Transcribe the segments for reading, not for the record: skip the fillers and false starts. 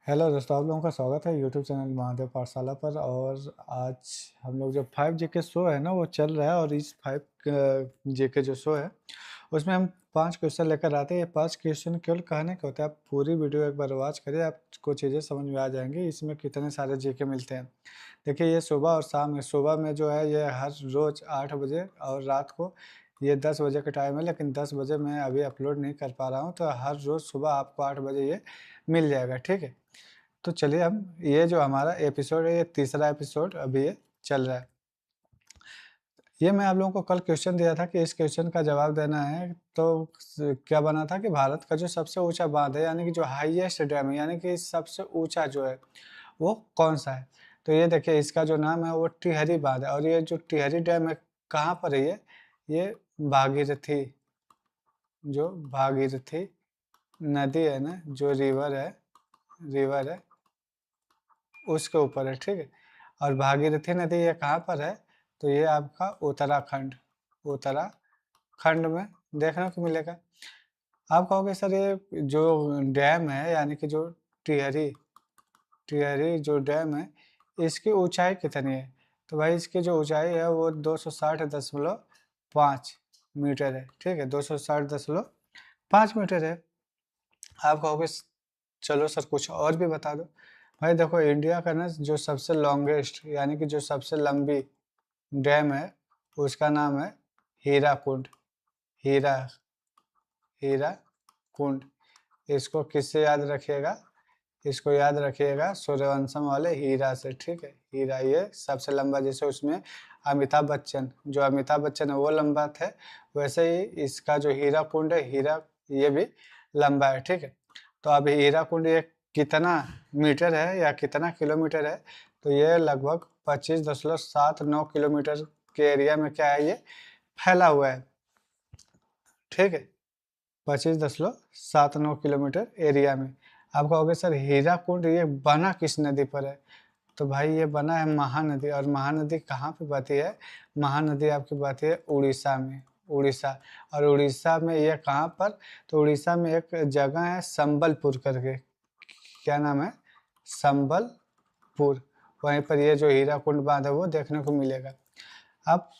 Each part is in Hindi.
हेलो दोस्तों, आप लोगों का स्वागत है यूट्यूब चैनल महादेव पाठशाला पर। और आज हम लोग जो 5 जीके शो है ना वो चल रहा है। और इस 5 जीके जो शो है उसमें हम 5 क्वेश्चन लेकर आते हैं। ये 5 क्वेश्चन केवल कहने के होते हैं। आप पूरी वीडियो एक बार वॉच करिए, आपको चीज़ें समझ में आ जाएंगी इसमें कितने सारे जीके मिलते हैं। देखिए, ये सुबह और शाम में, सुबह में जो है ये हर रोज़ 8 बजे और रात को ये 10 बजे का टाइम है। लेकिन 10 बजे मैं अभी अपलोड नहीं कर पा रहा हूँ, तो हर रोज़ सुबह आपको 8 बजे ये मिल जाएगा, ठीक है। तो चलिए, हम ये जो हमारा एपिसोड है, ये तीसरा एपिसोड अभी ये चल रहा है। ये मैं आप लोगों को कल क्वेश्चन दिया था कि इस क्वेश्चन का जवाब देना है। तो क्या बना था कि भारत का जो सबसे ऊंचा बांध है, यानी कि जो हाईएस्ट डैम है, यानी कि सबसे ऊंचा जो है वो कौन सा है। तो ये देखिए, इसका जो नाम है वो टिहरी बांध है। और ये जो टिहरी डैम है कहाँ पर है, ये भागीरथी, जो भागीरथी नदी है ना, जो रिवर है उसके ऊपर है, ठीक है। और भागीरथी नदी ये कहाँ पर है, तो ये आपका उत्तराखंड में देखने को मिलेगा। आप कहोगे सर ये जो डैम है, यानी कि जो टिहरी टिहरी जो डैम है, इसकी ऊंचाई कितनी है। तो भाई इसकी जो ऊंचाई है वो 260.5 मीटर है, ठीक है। 260.5 मीटर है। आप कहोगे चलो सर कुछ और भी बता दो। भाई देखो, इंडिया का ना जो सबसे लॉन्गेस्ट, यानी कि जो सबसे लंबी डैम है उसका नाम है हीराकुंड। हीरा हीरा कुंड। इसको किससे याद रखिएगा, इसको याद रखिएगा सूर्यवंशम वाले हीरा से, ठीक है। हीरा ये सबसे लंबा, जैसे उसमें अमिताभ बच्चन, जो अमिताभ बच्चन है वो लंबा थे, वैसे ही इसका जो हीरा कुंड है, हीरा ये भी लंबा है, ठीक है। तो अब हीरा कुंड ये कितना मीटर है या कितना किलोमीटर है, तो ये लगभग 25.79 किलोमीटर के एरिया में क्या है, ये फैला हुआ है, ठीक है। 25.79 किलोमीटर एरिया में। आप कहोगे सर हीरा कुंड ये बना किस नदी पर है, तो भाई ये बना है महानदी। और महानदी कहाँ पे बहती है, महानदी आपकी बहती है उड़ीसा में, उड़ीसा। और उड़ीसा में ये कहाँ पर, तो उड़ीसा में एक जगह है संबलपुर करके, क्या नाम है, संबलपुर। वहीं पर ये जो हीरा कुंड बांध है वो देखने को मिलेगा। आप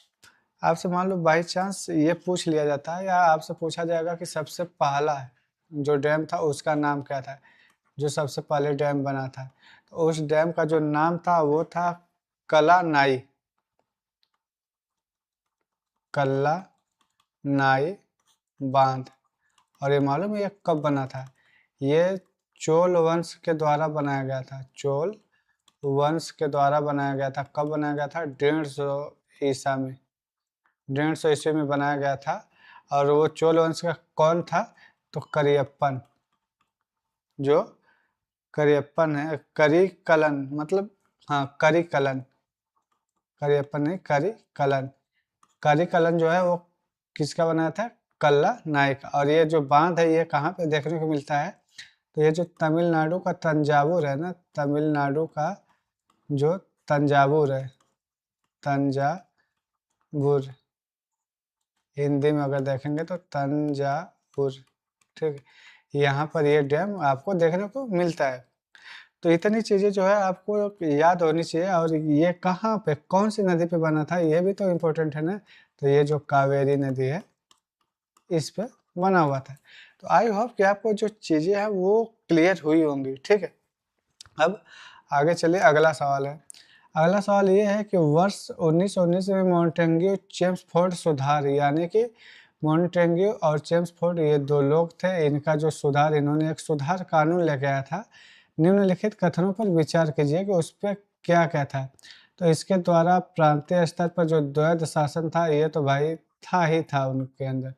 आपसे मान लो बाई चांस ये पूछ लिया जाता है, या आपसे पूछा जाएगा कि सबसे पहला जो डैम था उसका नाम क्या था, जो सबसे पहले डैम बना था, तो उस डैम का जो नाम था वो था कलानाई, कल्ला नाई बांध। और ये मालूम है ये कब बना था, ये चोल वंश के द्वारा बनाया गया था। चोल वंश के द्वारा बनाया गया था। कब बनाया गया था, 150 ईसा में, 150 ईस्वी में बनाया गया था। और वो चोल वंश का कौन था, तो करियप्पन, जो करियप्पन है, करिकलन मतलब, हाँ करिकलन, करियप्पन नहीं करिकलन। करिकलन जो है वो किसका बनाया था, कल्ला नायक। और ये जो बांध है ये कहाँ पे देखने को मिलता है, तो ये जो तमिलनाडु का तंजावुर है ना, तमिलनाडु का जो तंजावुर है, तंजावुर, हिंदी में अगर देखेंगे तो तंजावुर, ठीक है। यहाँ पर ये डैम आपको देखने को मिलता है। तो इतनी चीज़ें जो है आपको याद होनी चाहिए। और ये कहाँ पे, कौन सी नदी पे बना था, ये भी तो इम्पोर्टेंट है ना। तो ये जो कावेरी नदी है इस पे बना हुआ था। तो आई होप कि आपको जो चीज़ें हैं वो क्लियर हुई होंगी, ठीक है। अब आगे चलिए, अगला सवाल है। अगला सवाल ये है कि वर्ष 1919 में मॉन्टेग्यू चेम्सफोर्ड सुधार, यानी कि मॉन्टेग्यू और चेम्सफोर्ड ये दो लोग थे, इनका जो सुधार, इन्होंने एक सुधार कानून लेके आया था। निम्नलिखित कथनों पर विचार कीजिए कि उस पर क्या क्या था। तो इसके द्वारा प्रांतीय स्तर पर जो द्वैध शासन था, ये तो भाई था ही था उनके अंदर।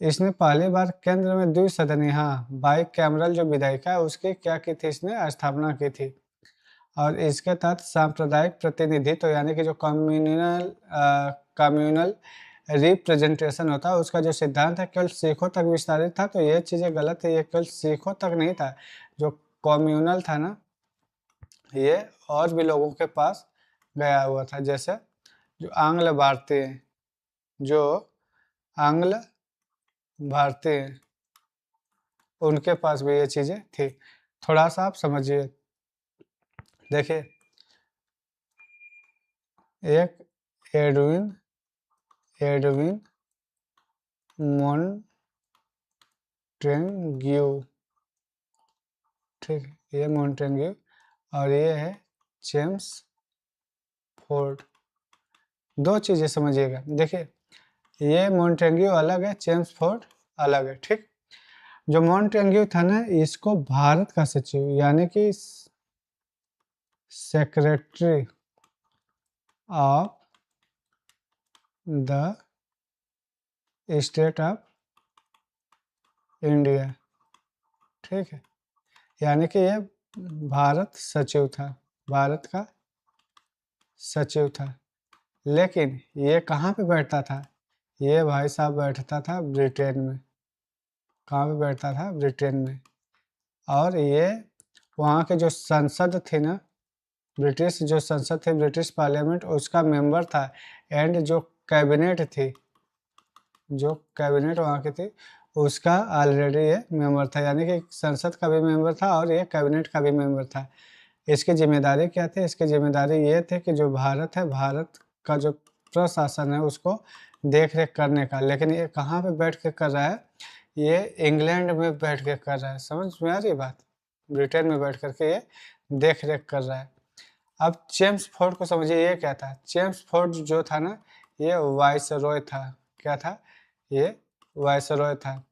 इसने पहली बार केंद्र में द्विसदनीय, हाँ बाई कैमरल जो विधायिका है उसकी क्या की थी, इसने स्थापना की थी। और इसके तहत सांप्रदायिक प्रतिनिधित्व, तो यानी कि जो कम्युनल रिप्रेजेंटेशन होता है, उसका जो सिद्धांत है केवल सिखों तक विस्तारित था। तो ये चीज़ें गलत है, ये केवल सिखों तक नहीं था। जो कम्युनल था ना, ये और भी लोगों के पास गया हुआ था, जैसे जो आंग्ल भारतीय, जो आंग्ल भारतीय, उनके पास भी ये चीज़ें थी। थोड़ा सा आप समझिए। देखिए, एक एडविन एडविन मोंटेग्यू, ठीक है, ये मोंटेग्यू, और ये है जेम्स फोर्ड। दो चीज़ें समझिएगा। देखिए, ये मोंटेग्यू अलग है, जेम्स फोर्ड अलग है, ठीक। जो मोंटेग्यू था ना, इसको भारत का सचिव यानी कि secretary of the state of India, ठीक है, यानी कि ये भारत सचिव था, भारत का सचिव था। लेकिन ये कहाँ पे बैठता था? ये भाई साहब बैठता था ब्रिटेन में। कहाँ पे बैठता था? ब्रिटेन में। और ये वहाँ के जो संसद थी ना, ब्रिटिश जो संसद थी, ब्रिटिश पार्लियामेंट, उसका मेंबर था। एंड जो कैबिनेट थी, जो कैबिनेट वहाँ की थी, उसका ऑलरेडी ये मेंबर था, यानी कि संसद का भी मेंबर था और ये कैबिनेट का भी मेंबर था। इसकी जिम्मेदारी क्या थी? इसकी जिम्मेदारी ये थी कि जो भारत है, भारत का जो प्रशासन है उसको देख रेख करने का। लेकिन ये कहाँ पे बैठ के कर रहा है? ये इंग्लैंड में बैठ के कर रहा है। समझ में आ रही बात? ब्रिटेन में बैठ करके ये देख रेख कर रहा है। अब जेम्स फोर्ड को समझिए, ये क्या था? जेम्स फोर्ड जो था ना, ये वाइसरॉय था। क्या था? ये वाइसरॉय था।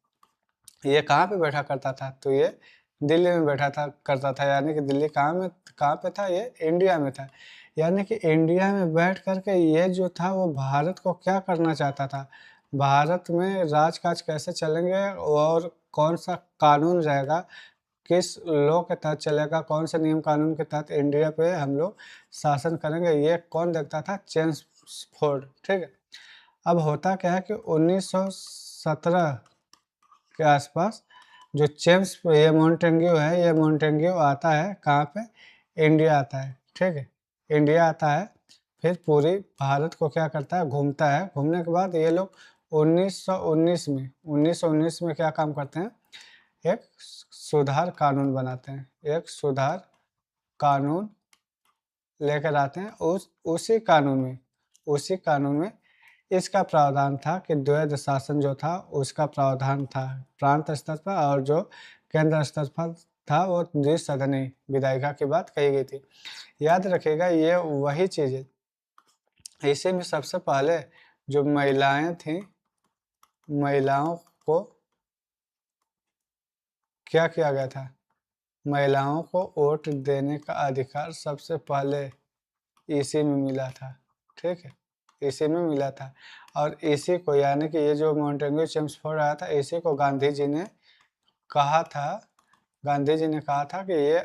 ये कहाँ पे बैठा करता था? तो ये दिल्ली में बैठा था करता था, यानी कि दिल्ली कहाँ पे था? ये इंडिया में था। यानी कि इंडिया में बैठ करके ये जो था वो भारत को क्या करना चाहता था? भारत में राजकाज कैसे चलेंगे और कौन सा कानून रहेगा, किस लॉ के तहत चलेगा, कौन से नियम कानून के तहत इंडिया पे हम लोग शासन करेंगे, ये कौन देखता था? जेम्स फोर्ड, ठीक है। अब होता क्या है कि 1917 के आसपास जो ये मोंटेग्यू है, ये मोंटेग्यू आता है कहाँ पे? इंडिया आता है, ठीक है, इंडिया आता है। फिर पूरी भारत को क्या करता है? घूमता है। घूमने के बाद ये लोग 1919 में क्या काम करते हैं? एक सुधार कानून बनाते हैं, एक सुधार कानून लेकर आते हैं। उसी कानून में इसका प्रावधान था कि द्वैध शासन जो था उसका प्रावधान था प्रांत स्तर पर, और जो केंद्र स्तर पर था वो द्विसदनी विधायिका की बात कही गई थी। याद रखिएगा, ये वही चीज़ है। इसी में सबसे पहले जो महिलाएं थीं, महिलाओं को क्या किया गया था? महिलाओं को वोट देने का अधिकार सबसे पहले इसी में मिला था, ठीक है, इसी में मिला था। और इसी को, यानी कि ये जो मोंटेग्यू चेम्सफोर्ड आया था, इसी को गांधी जी ने कहा था, गांधी जी ने कहा था कि ये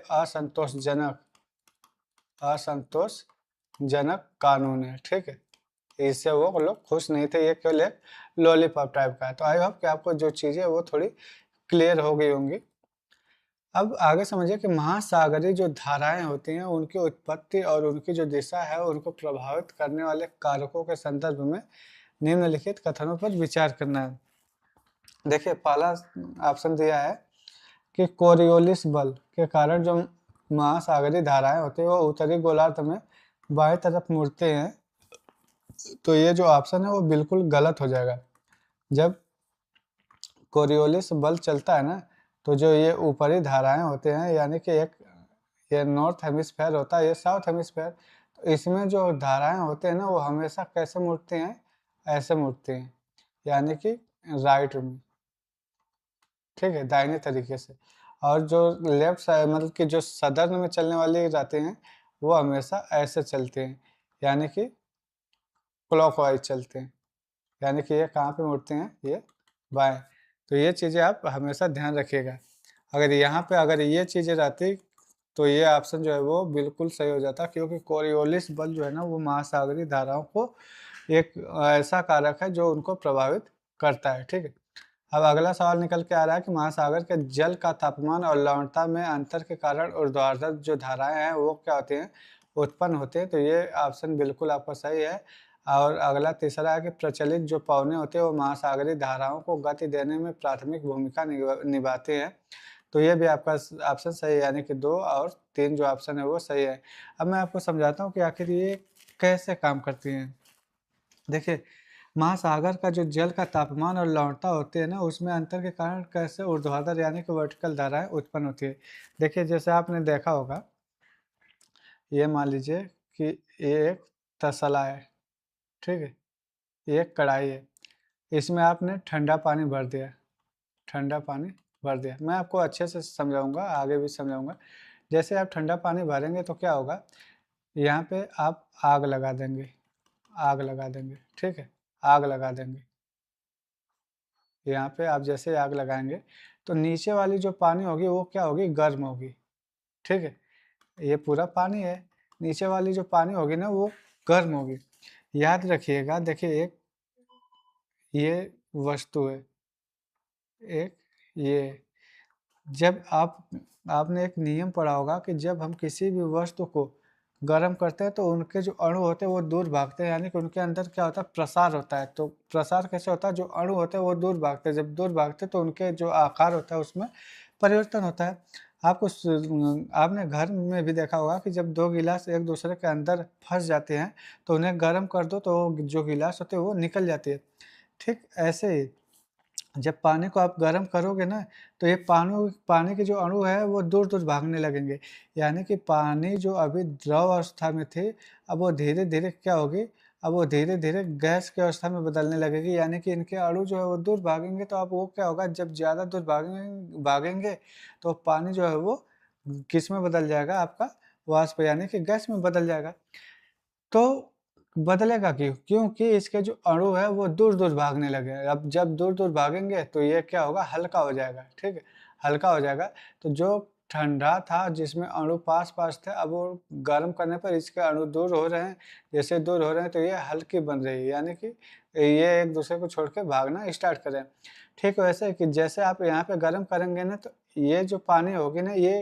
असंतोषजनक कानून है, ठीक है। इससे वो लोग खुश नहीं थे, ये केवल एक लॉलीपॉप टाइप का है। तो आई होप कि आपको जो चीज़ें वो थोड़ी क्लियर हो गई होंगी। अब आगे समझिए कि महासागरीय जो धाराएं होती हैं, उनकी उत्पत्ति और उनकी जो दिशा है, उनको प्रभावित करने वाले कारकों के संदर्भ में निम्नलिखित कथनों पर विचार करना है। देखिए, पहला ऑप्शन दिया है कि कोरियोलिस बल के कारण जो महासागरीय धाराएं होती हैं वो उत्तरी गोलार्ध में बाएं तरफ मुड़ते हैं। तो ये जो ऑप्शन है वो बिल्कुल गलत हो जाएगा। जब कोरियोलिस बल चलता है ना, तो जो ये ऊपरी धाराएं होते हैं, यानी कि एक ये नॉर्थ हेमिस्फेयर होता है, ये साउथ हेमिस्फेयर, तो इसमें जो धाराएं होते हैं ना वो हमेशा कैसे मुड़ते हैं? ऐसे मुड़ते हैं, यानी कि राइट में, ठीक है, दाहिने तरीके से। और जो लेफ्ट साइड, मतलब कि जो सदर्न में चलने वाले रहते हैं, वो हमेशा ऐसे चलते हैं, यानी कि क्लॉकवाइज चलते हैं, यानी कि ये कहाँ पे मुड़ते हैं? ये बाएं। तो ये चीज़ें आप हमेशा ध्यान रखिएगा। अगर यहाँ पे अगर ये चीज़ें रहती तो ये ऑप्शन जो है वो बिल्कुल सही हो जाता, क्योंकि कोरियोलिस बल जो है ना वो महासागरीय धाराओं को एक ऐसा कारक है जो उनको प्रभावित करता है, ठीक है। अब अगला सवाल निकल के आ रहा है कि महासागर के जल का तापमान और लवणता में अंतर के कारण ऊर्ध्वाधर जो धाराएं हैं वो क्या होती हैं? उत्पन्न होते हैं। तो ये ऑप्शन बिल्कुल आपका सही है। और अगला तीसरा है कि प्रचलित जो पवनें होते हैं वो महासागरीय धाराओं को गति देने में प्राथमिक भूमिका निभाते हैं। तो ये भी आपका ऑप्शन सही है, यानी कि 2 और 3 जो ऑप्शन है वो सही है। अब मैं आपको समझाता हूँ कि आखिर ये कैसे काम करती हैं। देखिए, महासागर का जो जल का तापमान और लवणता होती है ना, उसमें अंतर के कारण कैसे ऊर्ध्वाधर यानी कि वर्टिकल धाराएं उत्पन्न होती है। देखिए, जैसे आपने देखा होगा, ये मान लीजिए कि ये एक तसला है, ठीक है, ये एक कढ़ाई है, इसमें आपने ठंडा पानी भर दिया, ठंडा पानी भर दिया। मैं आपको अच्छे से समझाऊंगा, आगे भी समझाऊंगा। जैसे आप ठंडा पानी भरेंगे तो क्या होगा, यहाँ पे आप आग लगा देंगे, आग लगा देंगे, ठीक है, आग लगा देंगे। यहाँ पे आप जैसे आग लगाएंगे तो नीचे वाली जो पानी होगी वो क्या होगी, गर्म होगी, ठीक है। ये पूरा पानी है, नीचे वाली जो पानी होगी ना वो गर्म होगी। याद रखिएगा, देखिए एक ये वस्तु है, एक ये, जब आपने एक नियम पढ़ा होगा कि जब हम किसी भी वस्तु को गर्म करते हैं तो उनके जो अणु होते हैं वो दूर भागते हैं, यानी कि उनके अंदर क्या होता है, प्रसार होता है। तो प्रसार कैसे होता है, जो अणु होते हैं वो दूर भागते हैं, जब दूर भागते हैं तो उनके जो आकार होता है उसमें परिवर्तन होता है। आपने घर में भी देखा होगा कि जब दो गिलास एक दूसरे के अंदर फंस जाते हैं तो उन्हें गर्म कर दो तो जो गिलास होते हैं वो निकल जाती है। ठीक ऐसे ही जब पानी को आप गर्म करोगे ना तो ये पानी के जो अणु है वो दूर दूर भागने लगेंगे, यानी कि पानी जो अभी द्रव अवस्था में थी अब वो धीरे धीरे क्या होगी, अब वो धीरे धीरे गैस की अवस्था में बदलने लगेगी, यानी कि इनके अणु जो है वो दूर भागेंगे। तो अब वो क्या होगा, जब ज़्यादा दूर भागेंगे तो पानी जो है वो किस में बदल जाएगा, आपका वाष्प यानी कि गैस में बदल जाएगा। तो बदलेगा क्यों? क्योंकि इसके जो अणु है वो दूर-दूर भागने लगे हैं। अब जब दूर-दूर भागेंगे तो ये क्या होगा, हल्का हो जाएगा, ठीक है? हल्का हो जाएगा। तो जो ठंडा था जिसमें अणु पास-पास थे, अब वो गर्म करने पर इसके अणु दूर हो रहे हैं। जैसे दूर हो रहे हैं तो ये हल्की बन रही है, यानी कि ये एक-दूसरे को छोड़ के भागना स्टार्ट कर रहे हैं। ठीक वैसे कि जैसे आप यहाँ पे गर्म करेंगे ना तो ये जो पानी होगी ना ये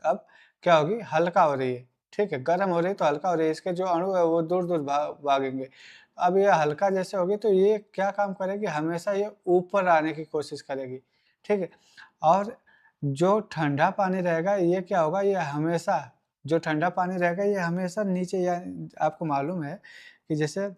अब क्या होगी, हल्का हो रही है। ठीक है, गर्म हो रही है तो हल्का हो रही है, इसके जो अणु है वो दूर-दूर भागेंगे। अब ये हल्का जैसे होगी तो ये क्या काम करेगी, हमेशा ये ऊपर आने की कोशिश करेगी, ठीक है। और जो ठंडा पानी रहेगा ये क्या होगा, ये हमेशा जो ठंडा पानी रहेगा ये हमेशा नीचे, या आपको मालूम है कि जैसे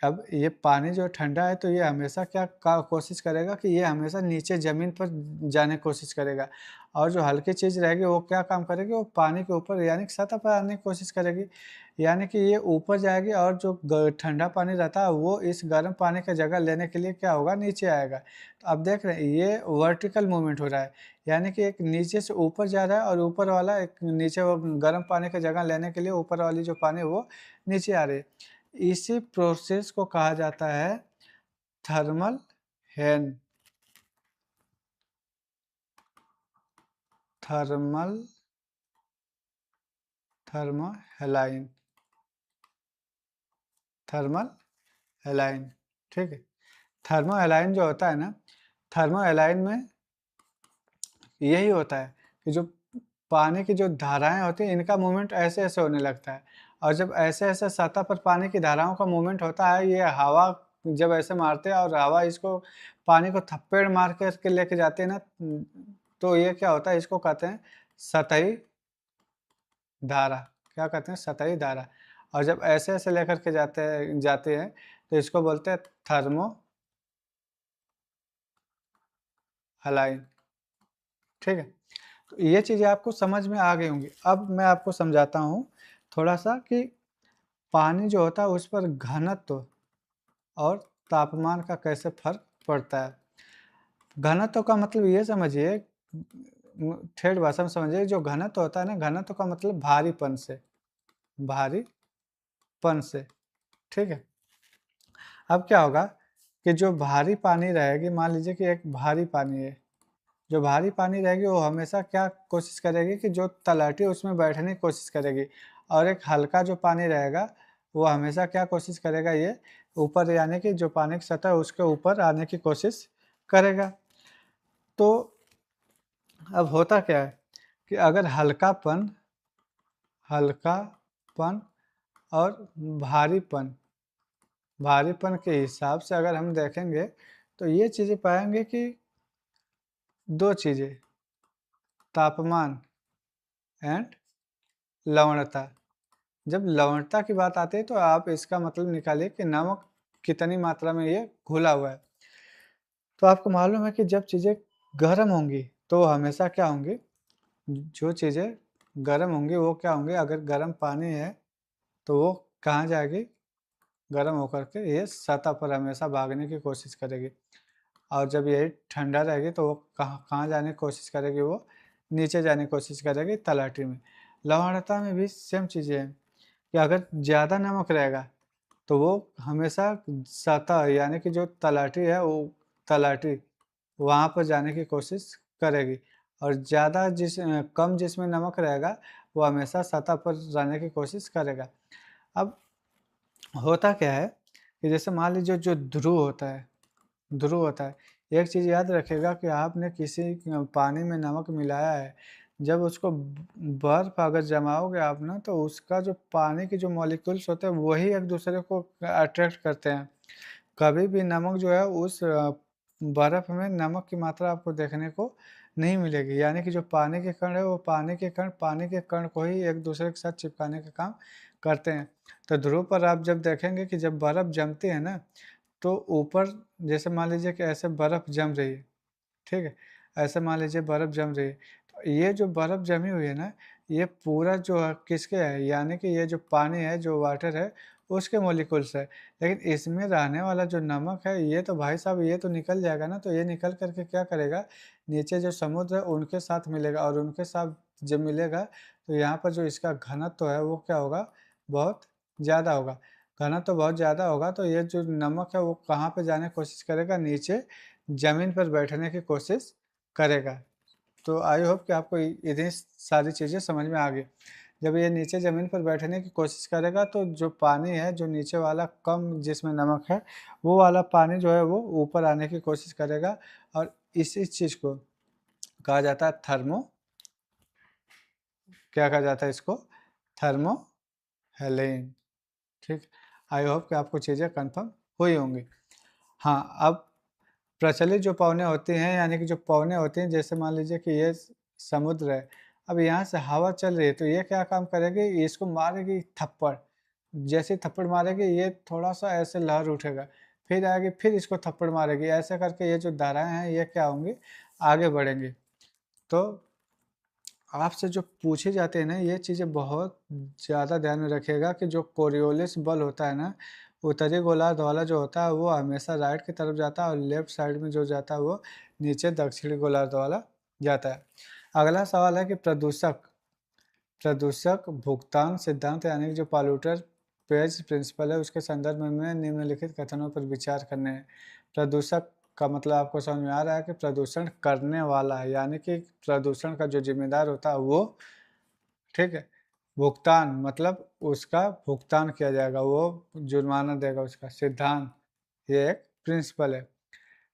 अब ये पानी जो ठंडा है तो ये हमेशा क्या का कोशिश करेगा कि ये हमेशा नीचे ज़मीन पर जाने की कोशिश करेगा, और जो हल्की चीज़ रहेगी वो क्या काम करेगी, वो पानी के ऊपर यानी कि सतह पर आने की कोशिश करेगी। यानी कि ये ऊपर जाएगी और जो ठंडा पानी रहता है वो इस गर्म पानी का जगह लेने के लिए क्या होगा, नीचे आएगा। तो अब देख रहे हैं ये वर्टिकल मूवमेंट हो रहा है, यानी कि एक नीचे से ऊपर जा रहा है और ऊपर वाला एक नीचे वो गर्म पानी का जगह लेने के लिए ऊपर वाली जो पानी है वो नीचे आ रही है। इसी प्रोसेस को कहा जाता है थर्मल हेन थर्मल थर्मोहेलाइन थर्मल हेलाइन, ठीक है। थर्मोहेलाइन जो होता है ना, थर्मोहेलाइन में यही होता है कि जो पानी की जो धाराएं होती हैं इनका मूवमेंट ऐसे ऐसे होने लगता है, और जब ऐसे ऐसे सतह पर पानी की धाराओं का मूवमेंट होता है, ये हवा जब ऐसे मारते हैं और हवा इसको पानी को थप्पड़ मार करके लेके जाते हैं ना, तो ये क्या होता है, इसको कहते हैं सतही धारा। क्या कहते हैं, सतही धारा। और जब ऐसे ऐसे लेकर के जाते हैं तो इसको बोलते हैं थर्मो हलाइन, ठीक है। तो ये चीज़ें आपको समझ में आ गई होंगी। अब मैं आपको समझाता हूँ थोड़ा सा कि पानी जो होता है उस पर घनत्व और तापमान का कैसे फर्क पड़ता है। घनत्व का मतलब ये समझिए, ठेठ भाषा में समझिए, जो घनत्व होता है ना, घनत्व का मतलब भारीपन से, भारीपन से, ठीक है। अब क्या होगा कि जो भारी पानी रहेगी, मान लीजिए कि एक भारी पानी है, जो भारी पानी रहेगी वो हमेशा क्या कोशिश करेगी कि जो तलहटी उसमें बैठने की कोशिश करेगी, और एक हल्का जो पानी रहेगा वो हमेशा क्या कोशिश करेगा, ये ऊपर, यानी कि जो पानी की सतह है उसके ऊपर आने की कोशिश करेगा। तो अब होता क्या है कि अगर हल्कापन और भारीपन भारीपन के हिसाब से अगर हम देखेंगे तो ये चीज़ें पाएंगे कि दो चीज़ें, तापमान एंड लवणता। जब लवणता की बात आती है तो आप इसका मतलब निकालिए कि नमक कितनी मात्रा में ये घुला हुआ है। तो आपको मालूम है कि जब चीज़ें गर्म होंगी तो हमेशा क्या होंगी, जो चीज़ें गर्म होंगी वो क्या होंगी, अगर गर्म पानी है तो वो कहाँ जाएगी, गर्म होकर के ये सतह पर हमेशा भागने की कोशिश करेगी। और जब ये ठंडा रहेगी तो वो कहाँ कहाँ जाने की कोशिश करेगी, वो नीचे जाने की कोशिश करेगी तलहटी में। लवणता में भी सेम चीज़ें हैं कि अगर ज़्यादा नमक रहेगा तो वो हमेशा सतह यानी कि जो तलहटी है वो तलहटी वहाँ पर जाने की कोशिश करेगी, और ज़्यादा कम जिसमें नमक रहेगा वो हमेशा सतह पर रहने की कोशिश करेगा। अब होता क्या है कि जैसे मान लीजिए जो ध्रुव होता है, एक चीज़ याद रखिएगा कि आपने किसी पानी में नमक मिलाया है, जब उसको बर्फ अगर जमाओगे आप ना तो उसका जो पानी के जो मॉलिक्यूल्स होते हैं वही एक दूसरे को अट्रैक्ट करते हैं। कभी भी नमक जो है उस बर्फ में नमक की मात्रा आपको देखने को नहीं मिलेगी, यानी कि जो पानी के कण है वो पानी के कण को ही एक दूसरे के साथ चिपकाने का काम करते हैं। तो ध्रुव पर आप जब देखेंगे कि जब बर्फ जमती है ना तो ऊपर जैसे मान लीजिए कि ऐसे बर्फ जम रही है, ठीक है? ऐसे मान लीजिए बर्फ जम रही है, तो ये जो बर्फ जमी हुई है ना, ये पूरा जो है किसके है, यानी कि ये जो पानी है, जो वाटर है, उसके मॉलिक्यूल्स है। लेकिन इसमें रहने वाला जो नमक है, ये तो भाई साहब ये तो निकल जाएगा ना, तो ये निकल कर के क्या करेगा, नीचे जो समुद्र है उनके साथ मिलेगा, और उनके साथ जब मिलेगा तो यहाँ पर जो इसका घनत्व है वो क्या होगा, बहुत ज़्यादा होगा। घनत्व बहुत ज़्यादा होगा तो ये जो नमक है वो कहाँ पे जाने की कोशिश करेगा, नीचे ज़मीन पर बैठने की कोशिश करेगा। तो आई होप कि आपको इतनी सारी चीज़ें समझ में आ गई। जब ये नीचे ज़मीन पर बैठने की कोशिश करेगा तो जो पानी है, जो नीचे वाला कम जिसमें नमक है, वो वाला पानी जो है वो ऊपर आने की कोशिश करेगा, और इसी चीज़ को कहा जाता है क्या कहा जाता है इसको? थर्मोहेलेन। ठीक। आई होप कि आपको चीज़ें कन्फर्म हुई होंगी। हाँ, अब प्रचलित जो पवनें होती हैं, यानी कि जो पवनें होती हैं, जैसे मान लीजिए कि ये समुद्र है, अब यहाँ से हवा चल रही है तो ये क्या काम करेगी, इसको मारेगी थप्पड़। जैसे थप्पड़ मारेगी ये थोड़ा-सा ऐसे लहर उठेगा, फिर आएगी फिर इसको थप्पड़ मारेगी, ऐसे करके ये जो धाराएँ हैं ये क्या होंगी, आगे बढ़ेंगी। तो आपसे जो पूछी जाती है ना ये चीज़ें बहुत ज़्यादा ध्यान में रखिएगा कि जो कोरियोलिस बल होता है ना, उत्तरी गोलार्ध वाला जो होता है वो हमेशा राइट की तरफ जाता है, और लेफ्ट साइड में जो जाता है वो नीचे दक्षिणी गोलार्ध वाला जाता है। अगला सवाल है कि प्रदूषक प्रदूषक भुगतान सिद्धांत यानी कि जो पॉल्यूटर पेज प्रिंसिपल है उसके संदर्भ में निम्नलिखित कथनों पर विचार करने हैं। प्रदूषक का मतलब आपको समझ में आ रहा है कि प्रदूषण करने वाला है, यानी कि प्रदूषण का जो जिम्मेदार होता है वो, ठीक है। भुगतान मतलब उसका भुगतान किया जाएगा, वो जुर्माना देगा उसका। सिद्धांत ये एक प्रिंसिपल है।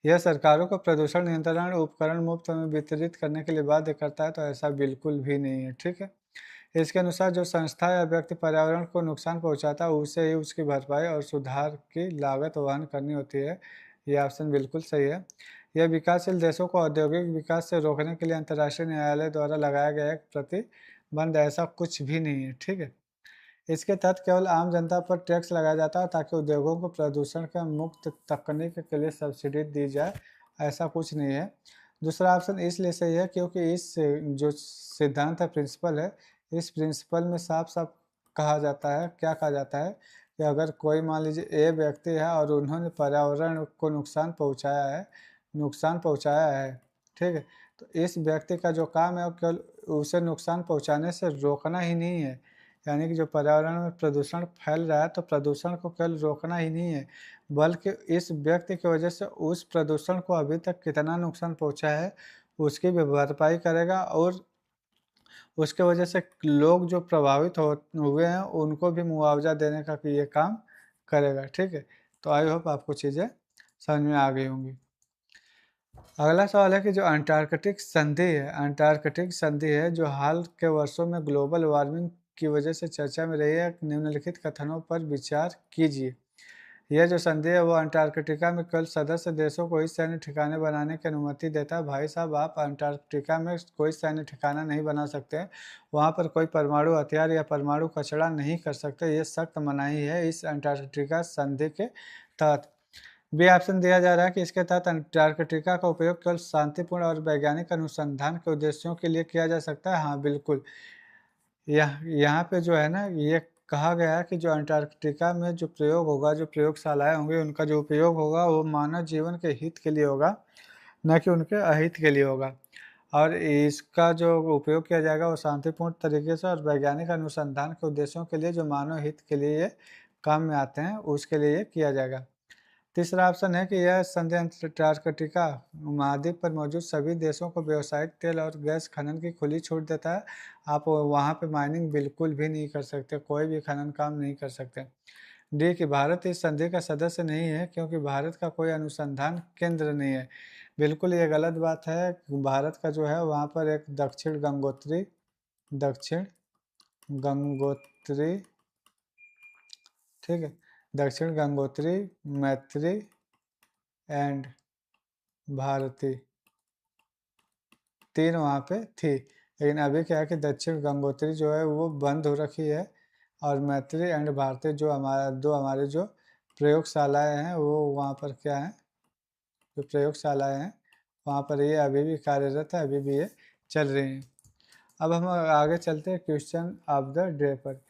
यह सरकारों को प्रदूषण नियंत्रण उपकरण मुफ्त में वितरित करने के लिए बाध्य करता है, तो ऐसा बिल्कुल भी नहीं है, ठीक है। इसके अनुसार जो संस्था या व्यक्ति पर्यावरण को नुकसान पहुंचाता है उसे ही उसकी भरपाई और सुधार की लागत वहन करनी होती है। ये ऑप्शन बिल्कुल सही है। यह विकासशील देशों को औद्योगिक विकास से रोकने के लिए अंतर्राष्ट्रीय न्यायालय द्वारा लगाया गया एक प्रतिबंध, ऐसा कुछ भी नहीं है, ठीक है। इसके तहत केवल आम जनता पर टैक्स लगाया जाता है ताकि उद्योगों को प्रदूषण के मुक्त तकनीक के लिए सब्सिडी दी जाए, ऐसा कुछ नहीं है। दूसरा ऑप्शन इसलिए सही है क्योंकि इस जो सिद्धांत है, प्रिंसिपल है, इस प्रिंसिपल में साफ साफ कहा जाता है, क्या कहा जाता है कि अगर कोई मान लीजिए ए व्यक्ति है और उन्होंने पर्यावरण को नुकसान पहुँचाया है, ठीक है, तो इस व्यक्ति का जो काम है वो केवल उसे नुकसान पहुँचाने से रोकना ही नहीं है, यानी कि जो पर्यावरण में प्रदूषण फैल रहा है तो प्रदूषण को केवल रोकना ही नहीं है, बल्कि इस व्यक्ति की वजह से उस प्रदूषण को अभी तक कितना नुकसान पहुंचा है उसकी भी भरपाई करेगा, और उसके वजह से लोग जो प्रभावित हो हुए हैं उनको भी मुआवजा देने का ये काम करेगा, ठीक है। तो आई होप आपको चीज़ें समझ में आ गई होंगी। अगला सवाल है कि जो अंटार्कटिक संधि है जो हाल के वर्षों में ग्लोबल वार्मिंग की वजह से चर्चा में रही है, निम्नलिखित कथनों पर विचार कीजिए। यह जो संधि है वो अंटार्कटिका में केवल सदस्य देशों को ही सैन्य ठिकाने बनाने की अनुमति देता है। भाई साहब, आप अंटार्कटिका में कोई सैन्य ठिकाना नहीं बना सकते, वहाँ पर कोई परमाणु हथियार या परमाणु कचरा नहीं कर सकते, ये सख्त मनाही है इस अंटार्कटिका संधि के तहत। बी ऑप्शन दिया जा रहा है कि इसके तहत अंटार्कटिका का उपयोग केवल शांतिपूर्ण और वैज्ञानिक अनुसंधान के उद्देश्यों के लिए किया जा सकता है। हाँ बिल्कुल, यहाँ पे जो है ना, ये कहा गया है कि जो अंटार्कटिका में जो प्रयोग होगा, जो प्रयोगशालाएं होंगी, उनका जो उपयोग होगा वो मानव जीवन के हित के लिए होगा, न कि उनके अहित के लिए होगा। और इसका जो उपयोग किया जाएगा वो शांतिपूर्ण तरीके से और वैज्ञानिक अनुसंधान के उद्देश्यों के लिए, जो मानव हित के लिए ये काम में आते हैं, उसके लिए ये किया जाएगा। तीसरा ऑप्शन है कि यह संधि अंटार्कटिका महाद्वीप पर मौजूद सभी देशों को व्यावसायिक तेल और गैस खनन की खुली छूट देता है। आप वहाँ पे माइनिंग बिल्कुल भी नहीं कर सकते, कोई भी खनन काम नहीं कर सकते। डी कि भारत इस संधि का सदस्य नहीं है क्योंकि भारत का कोई अनुसंधान केंद्र नहीं है। बिल्कुल ये गलत बात है। भारत का जो है वहाँ पर एक दक्षिण गंगोत्री, ठीक है, दक्षिण गंगोत्री, मैत्री एंड भारती, तीन वहाँ पे थी। लेकिन अभी क्या है कि दक्षिण गंगोत्री जो है वो बंद हो रखी है, और मैत्री एंड भारती जो हमारे जो प्रयोगशालाएं हैं वो वहाँ पर क्या है, जो प्रयोगशालाएं हैं वहाँ पर ये अभी भी कार्यरत है, अभी भी ये चल रही हैं। अब हम आगे चलते हैं क्वेश्चन ऑफ द डे पर।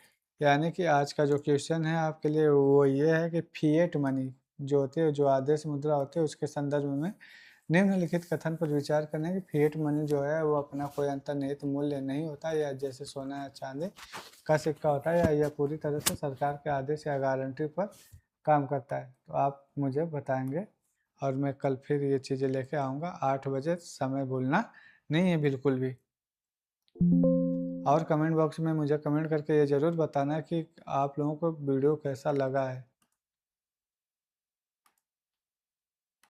यानी कि आज का जो क्वेश्चन है आपके लिए वो ये है कि फिएट मनी जो होती है, जो आदेश मुद्रा होती है, उसके संदर्भ में निम्नलिखित कथन पर विचार करना है कि फिएट मनी जो है वो अपना कोई अंतर्निहित मूल्य नहीं होता, या जैसे सोना या चांदी का सिक्का होता है, या यह पूरी तरह से सरकार के आदेश या गारंटी पर काम करता है। तो आप मुझे बताएंगे, और मैं कल फिर ये चीज़ें लेके आऊँगा 8 बजे। समय भूलना नहीं है बिल्कुल भी। और कमेंट बॉक्स में मुझे कमेंट करके ये ज़रूर बताना कि आप लोगों को वीडियो कैसा लगा है।